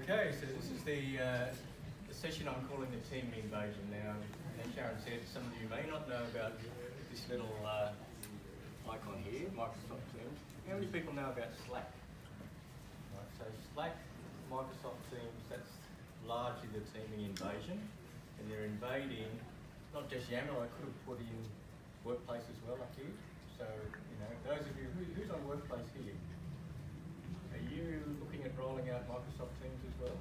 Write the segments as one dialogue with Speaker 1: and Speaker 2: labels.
Speaker 1: Okay, so this is the session I'm calling the team invasion. Now, as Sharon said, some of you may not know about this little icon here, Microsoft Teams. How many people know about Slack? Right, so Slack, Microsoft Teams, that's largely the teaming invasion. And they're invading not just Yammer, I could have put in Workplace as well up here. So, you know, those of you, who's on Workplace here? Are you looking at rolling out Microsoft Teams as well?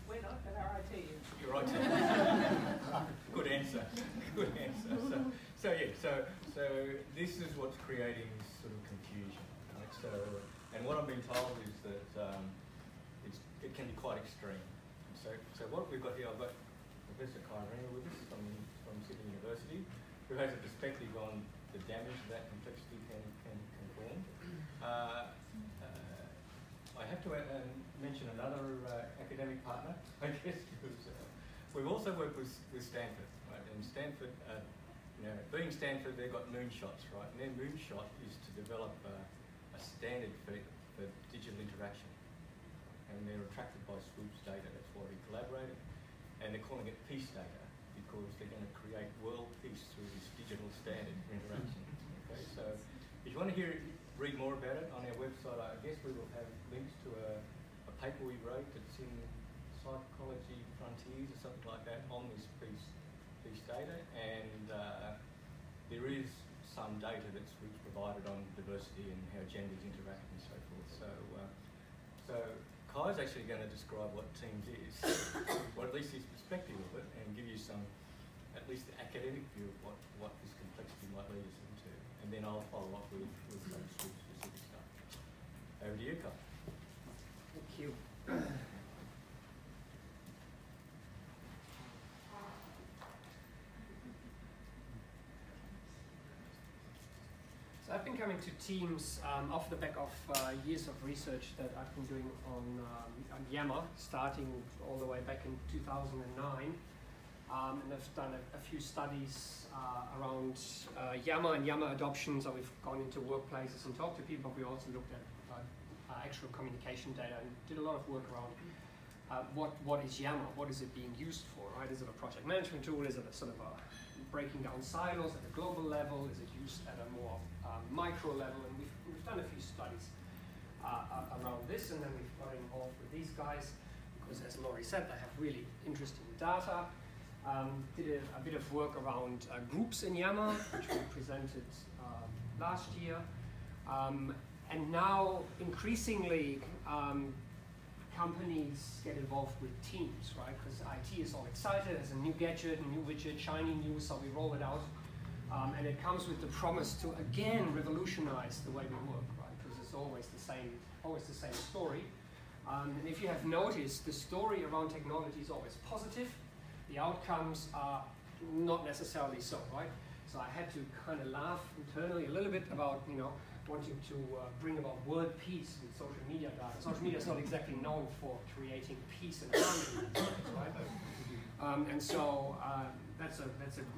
Speaker 2: We're not, but our IT is.
Speaker 1: You're right. Good answer. Good answer. So this is what's creating sort of confusion. Right? So, and what I've been told is that it can be quite extreme. So what we've got here, I've got Professor Kai Riemer with us from Sydney University, who has a perspective on the damage that complexity can form. I have to mention another academic partner, I guess, because we've also worked with Stanford, right? And Stanford, you know, being Stanford, they've got moonshots, right? And their moonshot is to develop a standard for digital interaction. And they're attracted by SWOOP's data, that's why we collaborated. And they're calling it peace data because they're going to create world peace through this digital standard for interaction. Okay, so if you want to read more about it on our website, I guess we will have links to a paper we wrote that's in Psychology Frontiers or something like that on this peace data, and there is some data that's provided on diversity and how genders interact and so forth. So Kai's actually going to describe what Teams is, or at least his perspective of it, and give you some, at least the academic view of what this complexity might lead us into. And then I'll follow up with some specific stuff. Over to you, Kai.
Speaker 3: Thank you. So I've been coming to Teams off the back of years of research that I've been doing on Yammer, starting all the way back in 2009. And I've done a few studies around Yammer and Yammer adoption. So we've gone into workplaces and talked to people, but we also looked at actual communication data and did a lot of work around what is Yammer, what is it being used for, right? Is it a project management tool? Is it a sort of a breaking down silos at a global level? Is it used at a more micro level? And we've done a few studies around this, and then we've got involved with these guys because, as Laurie said, they have really interesting data. Did a bit of work around groups in Yammer, which we presented last year. And now, increasingly, companies get involved with teams, right? Because IT is all excited, there's a new gadget, a new widget, shiny new, so we roll it out. And it comes with the promise to, again, revolutionize the way we work, right? Because it's always the same story. And if you have noticed, the story around technology is always positive. The outcomes are not necessarily so, right? So I had to kind of laugh internally a little bit about, you know, wanting to bring about world peace with social media data. Social media is not exactly known for creating peace and harmony, right? And so that's a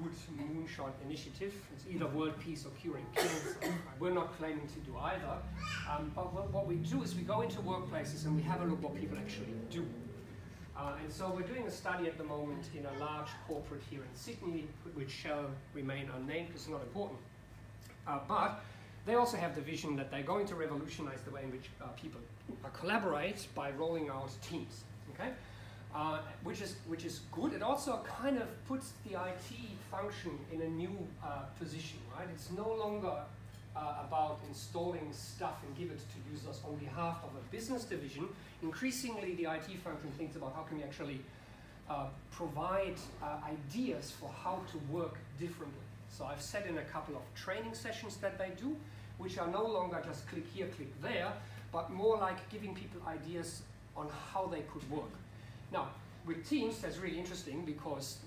Speaker 3: good moonshot initiative. It's either world peace or curing cancer. We're not claiming to do either. But what we do is we go into workplaces and we have a look what people actually do. And so we're doing a study at the moment in a large corporate here in Sydney, which shall remain unnamed because it's not important. But they also have the vision that they're going to revolutionize the way in which people collaborate by rolling out teams, okay? Which is good. It also kind of puts the IT function in a new position, right? It's no longer about installing stuff and give it to users on behalf of a business division. Increasingly, the IT function thinks about how can we actually provide ideas for how to work differently. So I've said in a couple of training sessions that they do, which are no longer just click here, click there, but more like giving people ideas on how they could work. Now, with Teams, that's really interesting because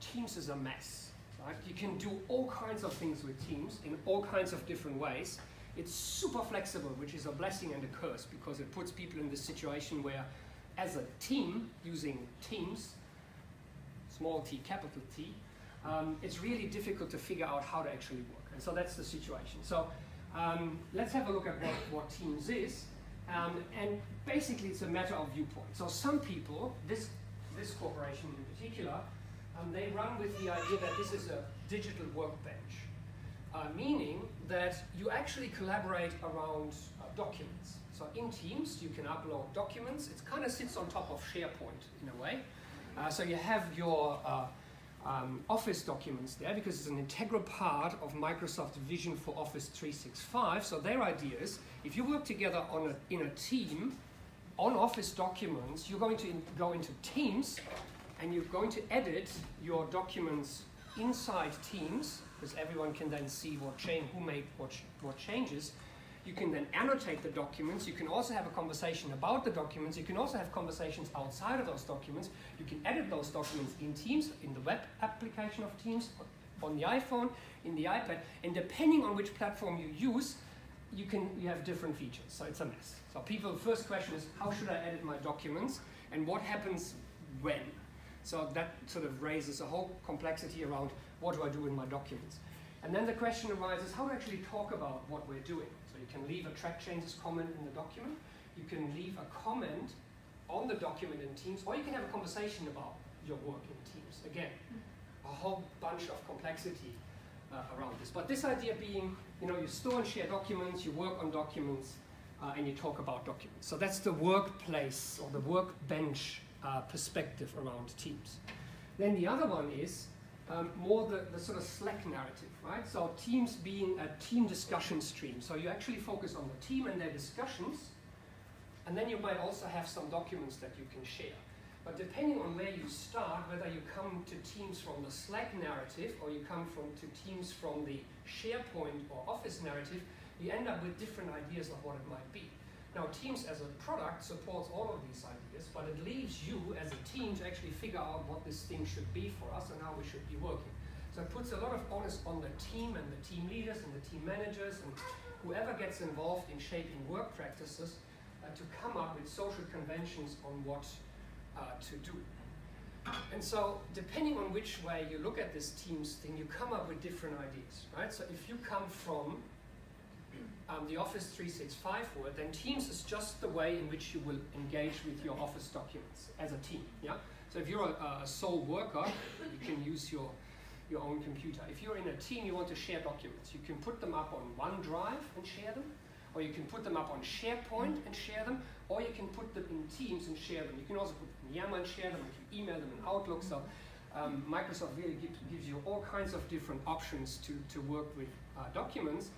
Speaker 3: Teams is a mess. Right? You can do all kinds of things with Teams in all kinds of different ways. It's super flexible, which is a blessing and a curse because it puts people in this situation where, as a team, using Teams, small t, capital T, it's really difficult to figure out how to actually work. And so that's the situation. So let's have a look at what Teams is. And basically it's a matter of viewpoint. So some people, this corporation in particular, they run with the idea that this is a digital workbench, meaning that you actually collaborate around documents. So in Teams, you can upload documents. It kind of sits on top of SharePoint in a way. So you have your Office documents there because it's an integral part of Microsoft's vision for Office 365. So their idea is, if you work together in a team on Office documents, you're going to go into Teams and you're going to edit your documents inside Teams, because everyone can then see who made what changes. You can then annotate the documents. You can also have a conversation about the documents. You can also have conversations outside of those documents. You can edit those documents in Teams, in the web application of Teams, on the iPhone, in the iPad. And depending on which platform you use, you have different features. So it's a mess. So the first question is, how should I edit my documents? And what happens when? So that sort of raises a whole complexity around what do I do with my documents. And then the question arises, how to actually talk about what we're doing. So you can leave a track changes comment in the document. You can leave a comment on the document in Teams, or you can have a conversation about your work in Teams. Again, a whole bunch of complexity around this. But this idea being, you store and share documents, you work on documents, and you talk about documents. So that's the workplace or the workbench perspective around Teams. Then the other one is more the sort of Slack narrative, right? So Teams being a team discussion stream. So you actually focus on the team and their discussions, and then you might also have some documents that you can share. But depending on where you start, whether you come to Teams from the Slack narrative or you come to Teams from the SharePoint or Office narrative, you end up with different ideas of what it might be. Now, Teams as a product supports all of these ideas, but it leaves you as a team to actually figure out what this thing should be for us and how we should be working. So it puts a lot of onus on the team and the team leaders and the team managers and whoever gets involved in shaping work practices to come up with social conventions on what to do. And so, depending on which way you look at this Teams thing, you come up with different ideas, right? So if you come from the Office 365 world, then Teams is just the way in which you will engage with your Office documents as a team, yeah? So if you're a sole worker, you can use your own computer. If you're in a team, you want to share documents. You can put them up on OneDrive and share them, or you can put them up on SharePoint and share them, or you can put them in Teams and share them. You can also put them in Yammer and share them, you can email them in Outlook. So Microsoft really gives you all kinds of different options to work with documents.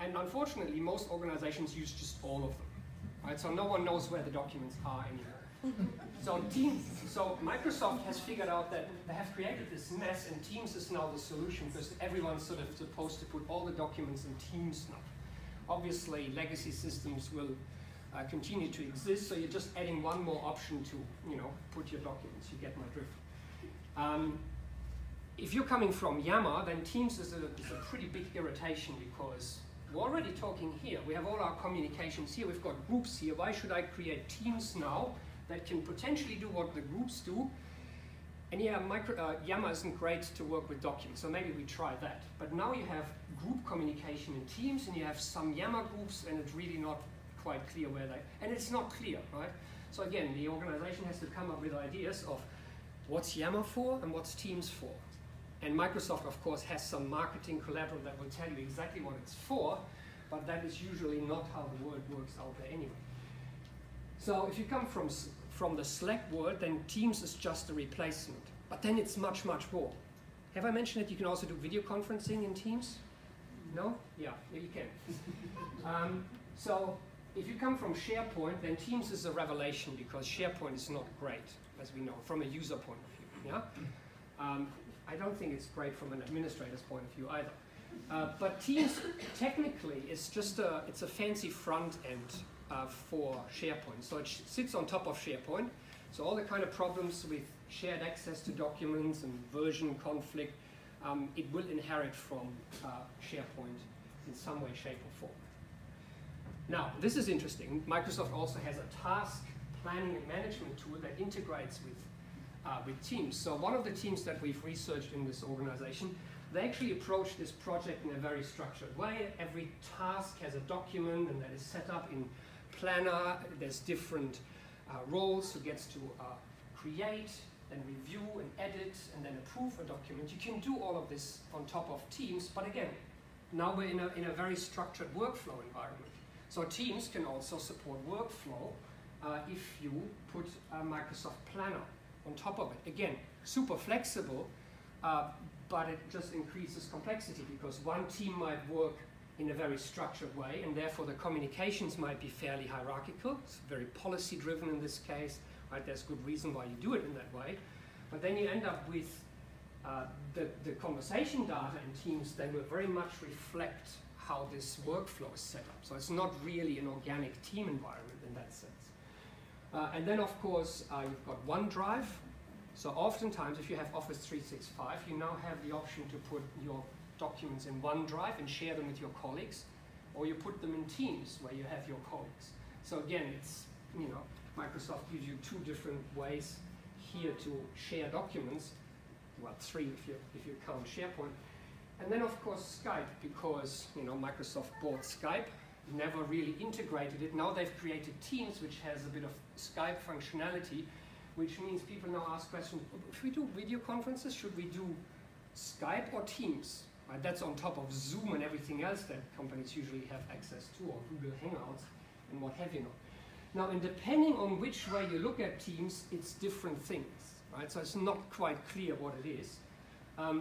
Speaker 3: And unfortunately, most organizations use just all of them, right? So no one knows where the documents are anymore. So Microsoft has figured out that they have created this mess, and Teams is now the solution because everyone's sort of supposed to put all the documents in Teams now. Obviously, legacy systems will continue to exist, so you're just adding one more option to, put your documents. You get my drift. If you're coming from Yammer, then Teams is a pretty big irritation because we're already talking here. We have all our communications here. We've got groups here. Why should I create Teams now that can potentially do what the groups do? And yeah, Yammer isn't great to work with documents, so maybe we try that. But now you have group communication in Teams, and you have some Yammer groups, and it's really not quite clear and it's not clear, right? So again, the organization has to come up with ideas of what's Yammer for and what's Teams for. And Microsoft, of course, has some marketing collateral that will tell you exactly what it's for, but that is usually not how the world works out there anyway. So if you come from the Slack world, then Teams is just a replacement. But then it's much, much more. Have I mentioned that you can also do video conferencing in Teams? No? Yeah, you can. So if you come from SharePoint, then Teams is a revelation because SharePoint is not great, as we know, from a user point of view. Yeah? I don't think it's great from an administrator's point of view either. But Teams technically is just it's a fancy front end for SharePoint. So it sits on top of SharePoint. So all the kind of problems with shared access to documents and version conflict, it will inherit from SharePoint in some way, shape, or form. Now, this is interesting. Microsoft also has a task planning and management tool that integrates with Teams. So one of the teams that we've researched in this organization, they actually approach this project in a very structured way. Every task has a document and that is set up in planner, there's different roles who gets to create and review and edit and then approve a document. You can do all of this on top of Teams, but again, now we're in a very structured workflow environment. So Teams can also support workflow if you put a Microsoft Planner on top of it. Again, super flexible, but it just increases complexity because one team might work in a very structured way, and therefore the communications might be fairly hierarchical. It's very policy driven in this case, right? There's good reason why you do it in that way. But then you end up with the conversation data in Teams. They will very much reflect how this workflow is set up. So it's not really an organic team environment in that sense. And then of course, you've got OneDrive. So oftentimes, if you have Office 365, you now have the option to put your documents in OneDrive and share them with your colleagues, or you put them in Teams where you have your colleagues. So again, it's, you know, Microsoft gives you two different ways here to share documents. Well, three if you count SharePoint. And then of course Skype, because, you know, Microsoft bought Skype, never really integrated it. Now they've created Teams, which has a bit of Skype functionality, which means people now ask questions, if we do video conferences, should we do Skype or Teams? Right? That's on top of Zoom and everything else that companies usually have access to, or Google Hangouts and what have you not. Now, and depending on which way you look at Teams, it's different things, right? So it's not quite clear what it is.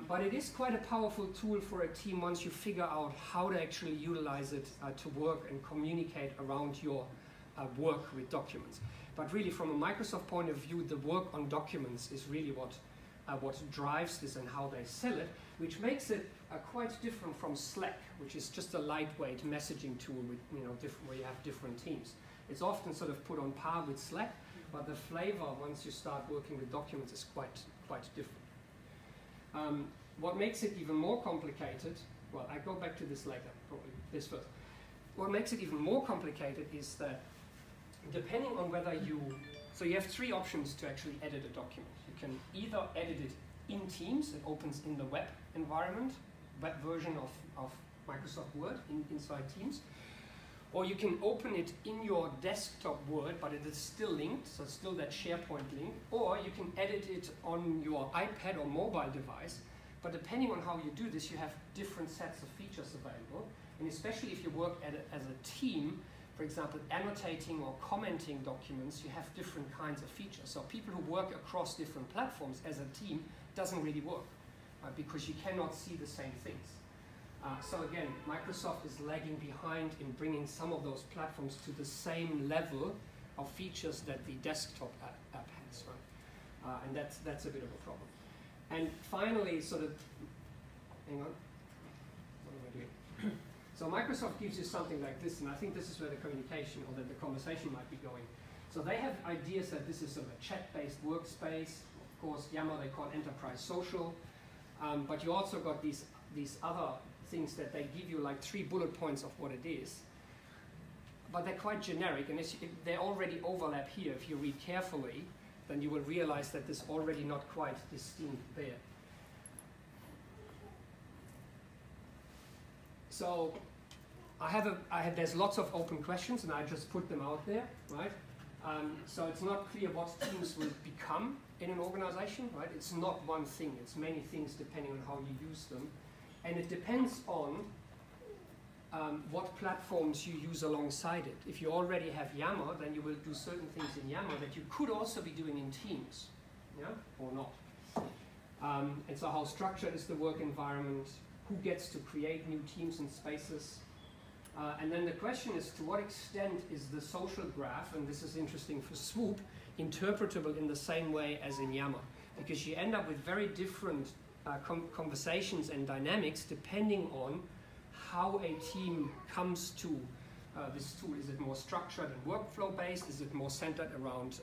Speaker 3: But it is quite a powerful tool for a team once you figure out how to actually utilize it to work and communicate around your work with documents. But really, from a Microsoft point of view, the work on documents is really what drives this and how they sell it, which makes it quite different from Slack, which is just a lightweight messaging tool with, you know, where you have different teams. It's often sort of put on par with Slack, but the flavor once you start working with documents is quite different. What makes it even more complicated, well, I go back to this later, probably this first. What makes it even more complicated is that depending on whether so you have three options to actually edit a document. You can either edit it in Teams, it opens in the web environment, web version of Microsoft Word inside Teams, or you can open it in your desktop Word, but it is still linked, so it's still that SharePoint link, or you can edit it on your iPad or mobile device, but depending on how you do this, you have different sets of features available, and especially if you work as a team, for example, annotating or commenting documents, you have different kinds of features. So people who work across different platforms as a team doesn't really work, because you cannot see the same things. So again, Microsoft is lagging behind in bringing some of those platforms to the same level of features that the desktop app has, right? And that's a bit of a problem. And finally, sort of, hang on, what am I doing? So Microsoft gives you something like this, and I think this is where the communication or the conversation might be going. So they have ideas that this is sort of a chat-based workspace. Of course, Yammer they call enterprise social, but you also got these other things that they give you like 3 bullet points of what it is. But they're quite generic, and they already overlap here. If you read carefully, then you will realize that there's already not quite distinct there. So there's lots of open questions, and I just put them out there, right? So it's not clear what teams will become in an organization, right? It's not one thing, it's many things depending on how you use them. And it depends on what platforms you use alongside it. If you already have Yammer, then you will do certain things in Yammer that you could also be doing in Teams, yeah, or not. And so how structured is the work environment? Who gets to create new teams and spaces? And then the question is, to what extent is the social graph, and this is interesting for SWOOP, interpretable in the same way as in Yammer? Because you end up with very different conversations and dynamics depending on how a team comes to this tool. Is it more structured and workflow based? Is it more centered around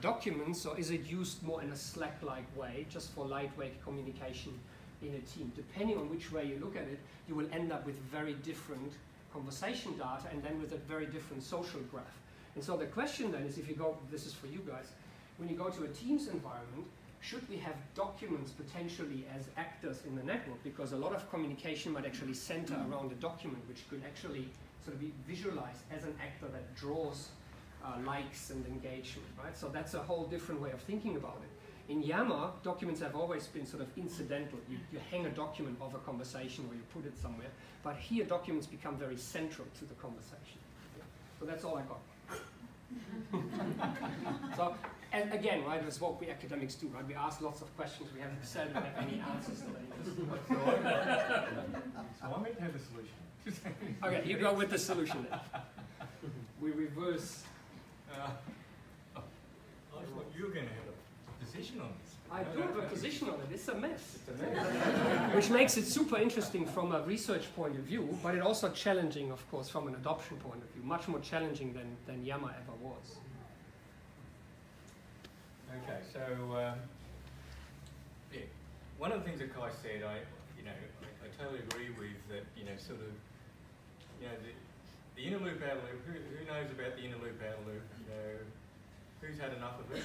Speaker 3: documents? Or is it used more in a Slack-like way, just for lightweight communication in a team? Depending on which way you look at it, you will end up with very different conversation data and then with a very different social graph. And so the question then is, if you go, this is for you guys, when you go to a Teams environment, should we have documents potentially as actors in the network? Because a lot of communication might actually center around a document, which could actually sort of be visualized as an actor that draws likes and engagement, right? So that's a whole different way of thinking about it. In Yammer, documents have always been sort of incidental. You hang a document of a conversation or you put it somewhere, but here documents become very central to the conversation. Yeah. So that's all I got. So, and again, right, that's what we academics do, right? We ask lots of questions, we haven't seldom have any answers to them.
Speaker 1: So I meant to have a solution.
Speaker 3: Okay, you go with the solution then. We reverse.
Speaker 1: I thought you were going to have a position on this.
Speaker 3: I do have a position on it. It's a mess.
Speaker 1: It's a mess.
Speaker 3: Which makes it super interesting from a research point of view, but it also challenging, of course, from an adoption point of view. Much more challenging than Yammer ever was.
Speaker 1: Okay, so yeah, one of the things that Kai said, I totally agree with that. Sort of, the inner loop, outer loop. Who knows about the inner loop, outer loop? Who's had enough of it?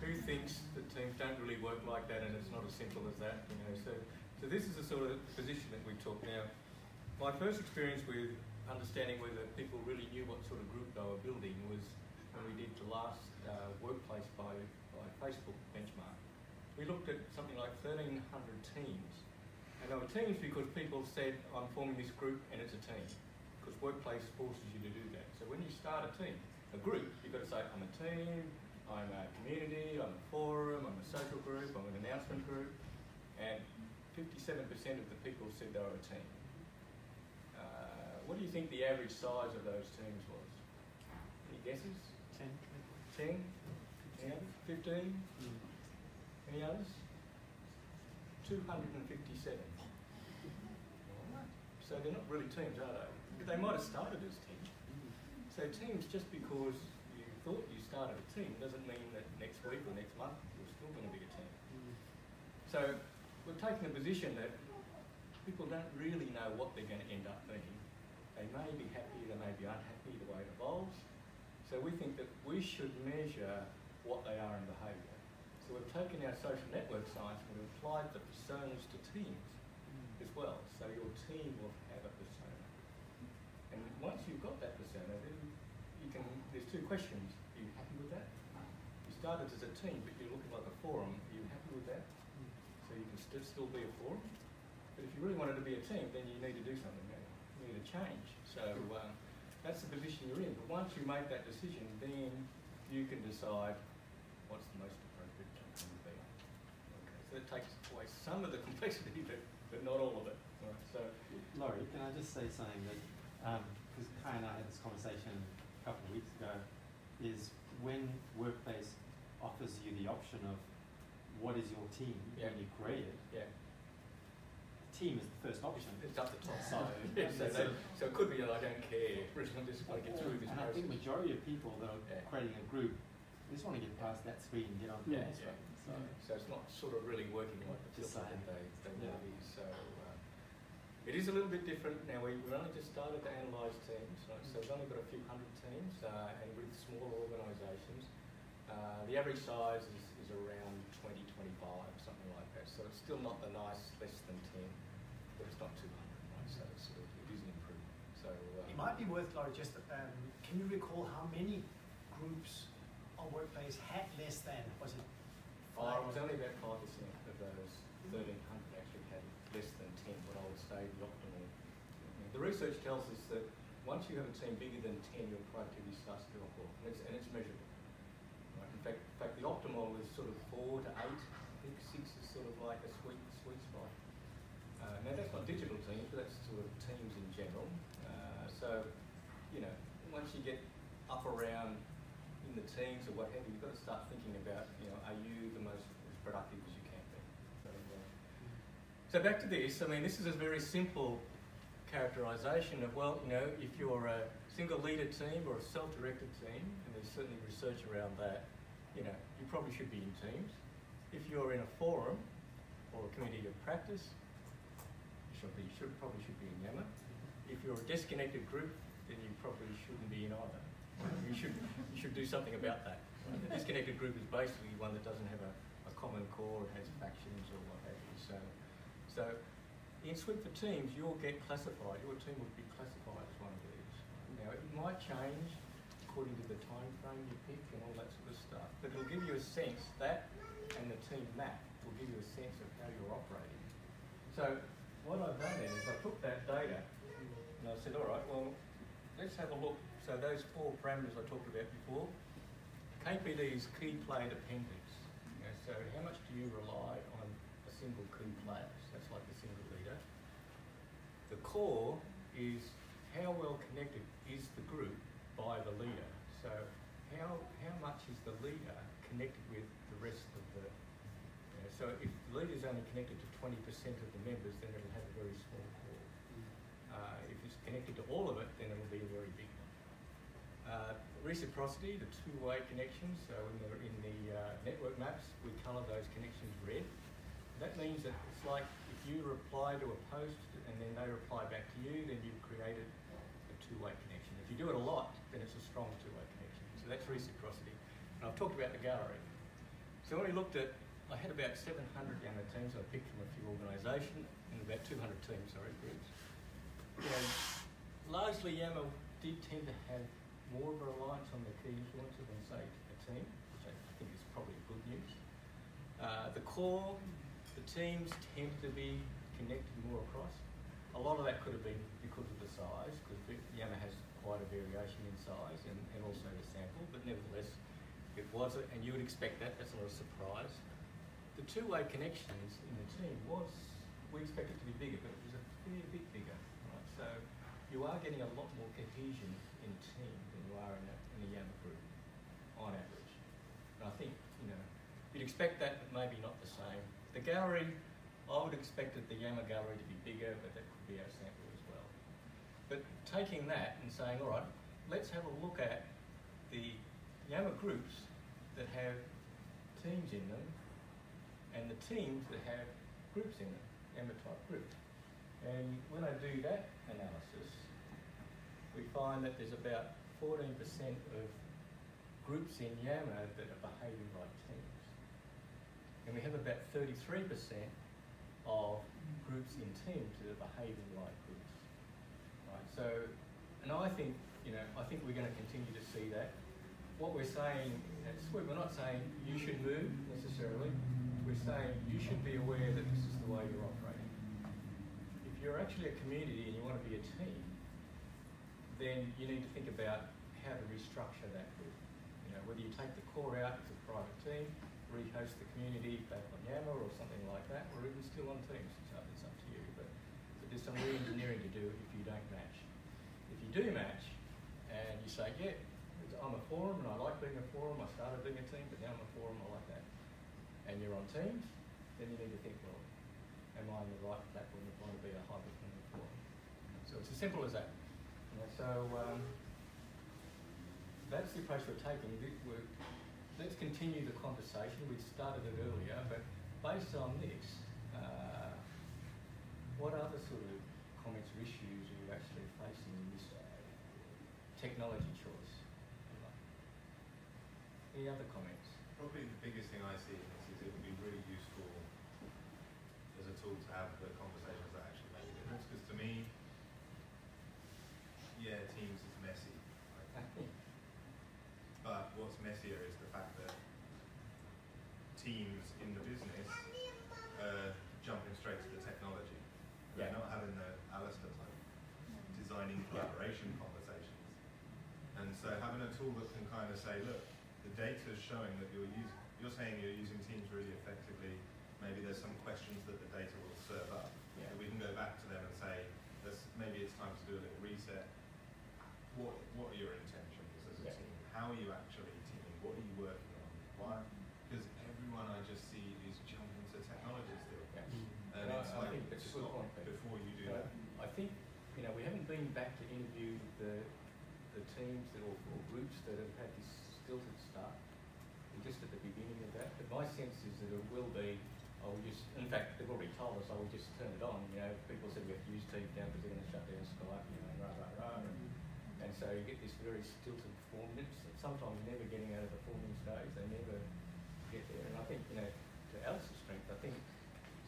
Speaker 1: Who thinks that teams don't really work like that, and it's not as simple as that? So this is the sort of position that we took. Now, my first experience with understanding whether people really knew what sort of group they were building was when we did the last workplace by Facebook benchmark. We looked at something like 1,300 teams. And they were teams because people said, I'm forming this group and it's a team. Because workplace forces you to do that. So when you start a team, a group, you've got to say, I'm a team, I'm a community, I'm a forum, I'm a social group, I'm an announcement group. And 57% of the people said they were a team. What do you think the average size of those teams was? Any guesses? 10? Any others? 15? Any others? 257. So they're not really teams, are they? They might have started as teams. So teams, just because you thought you started a team, doesn't mean that next week or next month you're still going to be a team. So we're taking a position that people don't really know what they're going to end up being. They may be happy, they may be unhappy the way it evolves. So we think that we should measure what they are in behaviour. So we've taken our social network science and we've applied the personas to teams as well. So your team will have a persona. And once you've got that persona, then there's two questions. Are you happy with that? You started as a team, but you're looking like a forum. Are you happy with that? So you can still be a forum. But if you really wanted to be a team, then you need to do something. You need to change. So that's the position you're in. But once you make that decision, then you can decide what's the most appropriate team to be on. Okay, so that takes away some of the complexity, but not all of it. All right, so,
Speaker 2: Laurie, can I just say something that, because Kai and I had this conversation a couple of weeks ago, is when Workplace offers you the option of what is your team when you create it, team is the first option.
Speaker 1: It's up the top.
Speaker 2: So,
Speaker 1: so it could be I don't care. I just want to get through this
Speaker 2: process. I think the majority of people that are creating a group, they just want to get past that screen and get on to the next one.
Speaker 1: So it's not sort of really working like the filter that they want to be. So it is a little bit different. Now we've only just started to analyse teams, right? So we've only got a few hundred teams, and with smaller organisations, the average size is around 20, 25, something like that. So it's still not the nice less than 10. But it's not 200, right? So it is an improvement. So
Speaker 4: it might be worth, Laurie, just can you recall how many groups on Workplace had less than? Was it 5?
Speaker 1: It was only about 5% of those 1,300 actually had less than 10. What I would say the optimal. The research tells us that once you have a team bigger than 10, your productivity starts to drop off, and it's measurable. Right? In fact, the optimal is sort of 4 to 8. I think 6 is sort of like a sweet spot. Now that's not digital teams, but that's sort of teams in general. So, once you get up around in the teams or what have you, you've got to start thinking about, are you the most as productive as you can be? So back to this. I mean, this is a very simple characterisation of, well, if you're a single leader team or a self-directed team, and there's certainly research around that, you probably should be in teams. If you're in a forum or a community of practice, you probably should be in Yammer. If you're a disconnected group, then you probably shouldn't be in either. You should do something about that. Right? A disconnected group is basically one that doesn't have a common core, it has factions or what have you. So in SWOOP for teams, you'll get classified, your team would be classified as one of these. Now it might change according to the time frame you pick and all that sort of stuff, but it'll give you a sense, that and the team map will give you a sense of how you're operating. So what I've done then is I took that data and I said, all right, well, let's have a look. So those 4 parameters I talked about before, KPD is key player dependence. You know, so how much do you rely on a single key player? So that's like the single leader. The core is how well connected is the group by the leader. So how much is the leader connected with the rest of the, so if the leader is only connected to 20% of the members, then it'll have a very small core. If it's connected to all of it, then it'll be a very big one. Reciprocity, the two-way connections, so in the network maps, we colour those connections red. That means that it's like if you reply to a post and then they reply back to you, then you've created a two-way connection. If you do it a lot, then it's a strong two-way connection. So that's reciprocity. And I've talked about the gallery. So when we looked at, I had about 700 Yammer teams I picked from a few organisations, and about 200 teams, groups. And largely Yammer did tend to have more of a reliance on the key influencer than, say, a team, which I think is probably good news. The core, the teams tend to be connected more across. A lot of that could have been because of the size, because Yammer has quite a variation in size and also the sample, but nevertheless, it was, and you would expect that, that's not a surprise. The two-way connections in the team we expected it to be bigger, but it was a fair bit bigger, right? So you are getting a lot more cohesion in team than you are in a Yammer group, on average. And I think, you'd expect that, but maybe not the same. The gallery, I would expect the Yammer gallery to be bigger, but that could be our sample as well. But taking that and saying, all right, let's have a look at the Yammer groups that have teams in them and the teams that have groups in them, Yammer type groups. And when I do that analysis, we find that there's about 14% of groups in Yammer that are behaving like teams. And we have about 33% of groups in teams that are behaving like groups. Right? So, and I think, I think we're going to continue to see that. What we're saying at SWOOP, we're not saying you should move necessarily. We're saying you should be aware that this is the way you're operating. If you're actually a community and you want to be a team, then you need to think about how to restructure that group. Whether you take the core out as a private team, rehost the community back on Yammer or something like that, or even still on teams. It's up to you. But there's some re-engineering to do if you don't match. If you do match and you say, yeah, I'm a forum and I like being a forum, I started being a team, but now I'm a forum, I like that. And you're on teams, then you need to think, well, am I on the right platform if I want to be a high-performing forum? So it's as simple as that. That's the approach we're taking. Let's continue the conversation. We started it earlier, but based on this, what other sort of comments or issues are you actually facing in this technology choice? Any other comments?
Speaker 5: Probably the biggest thing I see in this is it would be really useful as a tool to have the conversations that actually make a difference. Because to me, yeah, Teams is messy. Right? But what's messier is the fact that teams in the business are jumping straight to the technology. They're not having the Alistair type designing collaboration conversations. And so having a tool that can kind of say, look, the data is showing that you're saying you're using Teams really effectively. Maybe there's some questions that the data will serve up. Yeah. We can go back to them and say, maybe it's time to do a little reset. What are your intentions as a team? How are you actually teaming? What are you working on? Why? Because everyone I just see is jumping to technology still.
Speaker 1: Yes.
Speaker 5: And it's
Speaker 1: I
Speaker 5: like,
Speaker 1: think that's a good point.
Speaker 5: Before you do that.
Speaker 1: I think, we haven't been back to interview the teams or groups that have had this stilted start. We're just at the beginning of that. But my sense is that it will be, in fact, they've already told us, I will just turn it on. People said we have to use Teams now because they're going to shut down Skype, rah, rah, rah. And so you get this very stilted performance, sometimes never getting out of the forming stage, they never get there. And I think, you know, to Alice's strength, I think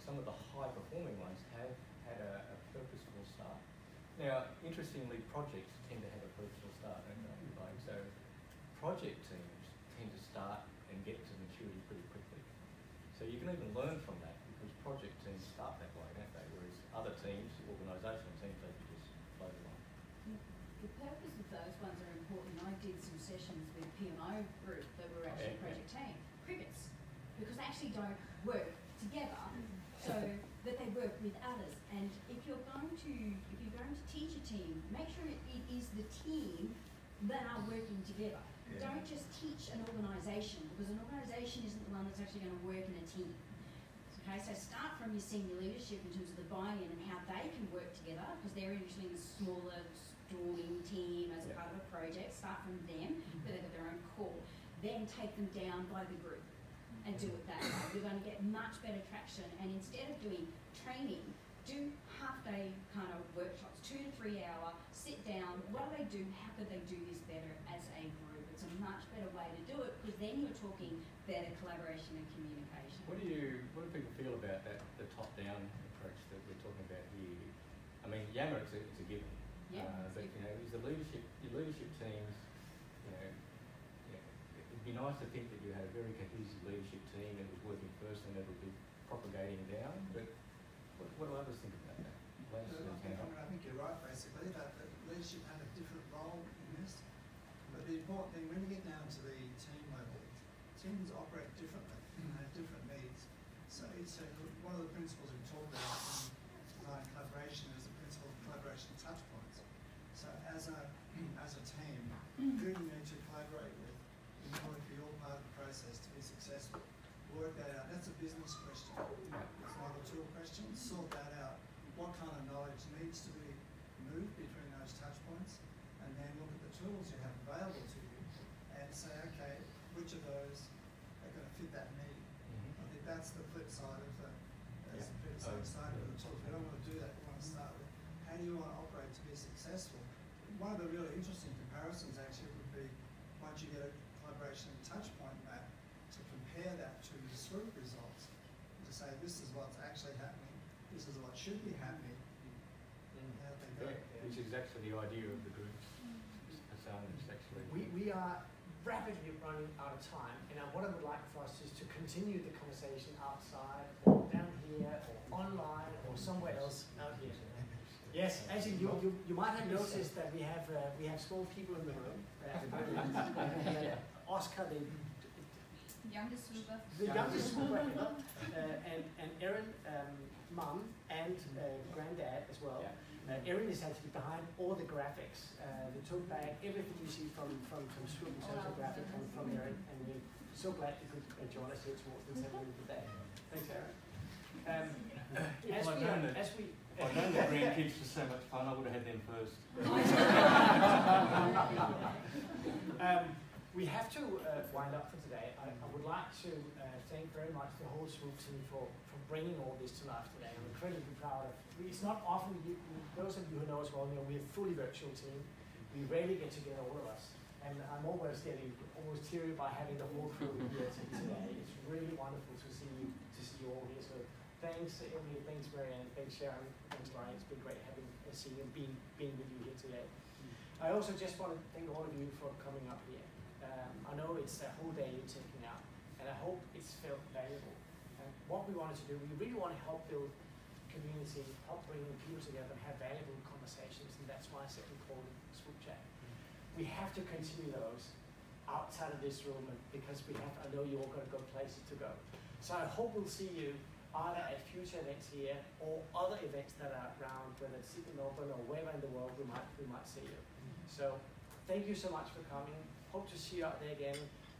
Speaker 1: some of the high performing ones have had a purposeful start. Now, interestingly, projects tend to have a purposeful start, don't they? Like, so project teams tend to start and get to maturity pretty quickly. So you can even learn from that, because project teams start that way, don't they? Whereas other teams, organisational teams, they can just float along.
Speaker 6: The purpose of those ones are important. I did some sessions with PMO group that were actually project team, crickets, because they actually don't work together, so that they work with others. And if you're going to teach a team, make sure it is the team that are working together. Yeah. Don't just teach an organisation, because an organisation isn't the one that's actually going to work in a team. Okay, so start from your senior leadership in terms of the buy-in and how they can work together, because they're usually in a smaller storming team as a part of a project. Start from them, where they've got their own core. Then take them down by the group and do it that way. You're going to get much better traction. And instead of doing training, do half-day kind of workshops, 2 to 3 hour, sit down. What do they do? How could they do this better as a group? It's a much better way to do it, because then you're talking better collaboration and communication.
Speaker 1: What do people feel about that, the top-down approach that we're talking about here? I mean, Yammer, it's a given.
Speaker 6: Yeah,
Speaker 1: but you know, is your leadership teams, you know, it'd be nice to think that you had a very cohesive leadership team that was working first and that would be propagating down. But what do others think about that?
Speaker 7: I think you're right, basically, that leadership had a different role in this. But the important thing, when you get down to the team level, teams operate differently and have different needs. So it's one of the principles we talk about in design collaboration is the principle of collaboration touch points. So as a team, who do you need to collaborate with in order for your part of the process to be successful? Work that out. That's a business question. It's not a tool question. Sort that out. What kind of knowledge needs to be moved between those touch points, and then look at the tools you have available to you and say, okay, which of those are going to fit that need? I think that's the flip side of the side of the tools. We don't want to do that. We want to start with how do you want to operate to be successful. One of the really interesting comparisons actually would be, once you get a collaboration touch point map, to compare that to the SWOOP results, to say this is what's actually happening, this is what should be happening.
Speaker 1: Which is actually the idea of the group. Actually.
Speaker 4: We are rapidly running out of time, and what I would like for us is to continue the conversation outside, or down here, or online, or somewhere else out here. Yes, actually, you might have noticed that we have small people in the room. Oscar, the
Speaker 6: youngest swooper.
Speaker 4: The youngest swooper ever, and Erin, mum, and granddad as well.
Speaker 1: Yeah.
Speaker 4: Erin is actually behind all the graphics, the tote bag, everything you see from SWOOP in terms of graphic from Erin, and we're so glad you could join us here towards the 7 minutes today. Thanks, Erin.
Speaker 1: If I'd known that grandkids were so much fun, I would have had them first.
Speaker 4: We have to wind up for today. I would like to thank very much the whole SWOOP team for bringing all this to life today. I'm incredibly proud of. It's not often, those of you who know us well know we're a fully virtual team. We rarely get together, all of us. And I'm always getting almost teary by having the whole crew here today. It's really wonderful to see you all here. So thanks, Emily, thanks, Marianne, thanks, Sharon, thanks, Brian. It's been great seeing you, being with you here today. I also just want to thank all of you for coming up here. I know it's a whole day you're taking out, and I hope it's felt valuable. And what we wanted to do, we really want to help build community, help bring people together and have valuable conversations, and that's why I said we call it SWOOP Chat. We have to continue those outside of this room, because I know you all got to go places to go. So I hope we'll see you either at future events here or other events that are around, whether it's in Melbourne or wherever in the world we might see you. So thank you so much for coming. Hope to see you out there again,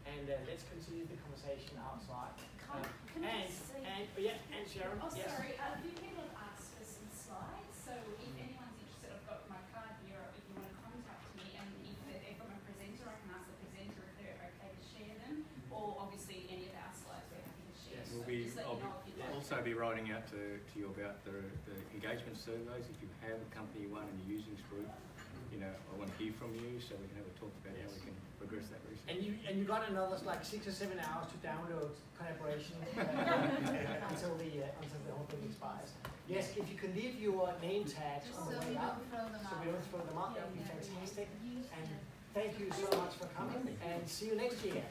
Speaker 4: and let's continue the conversation outside. And Sharon.
Speaker 8: Oh,
Speaker 4: yes.
Speaker 8: sorry. A few people have asked for some slides, so if anyone's interested, I've got my card here. If you want to contact me, and if they're from a presenter, I can ask the presenter if they're okay to share them, or obviously any of our slides we're happy to share.
Speaker 1: Yes.
Speaker 8: So just let you know if you'd like.
Speaker 1: Also be writing out to you about the engagement surveys. If you have a company one and you're using SWOOP, I want to hear from you so we can have a talk about how we can progress that research.
Speaker 4: And you got another like 6 or 7 hours to download collaboration until the whole thing expires. Yes, if you can leave your name tags on the way out, so we don't throw them out, that would be fantastic. And thank you so much for coming, and see you next year.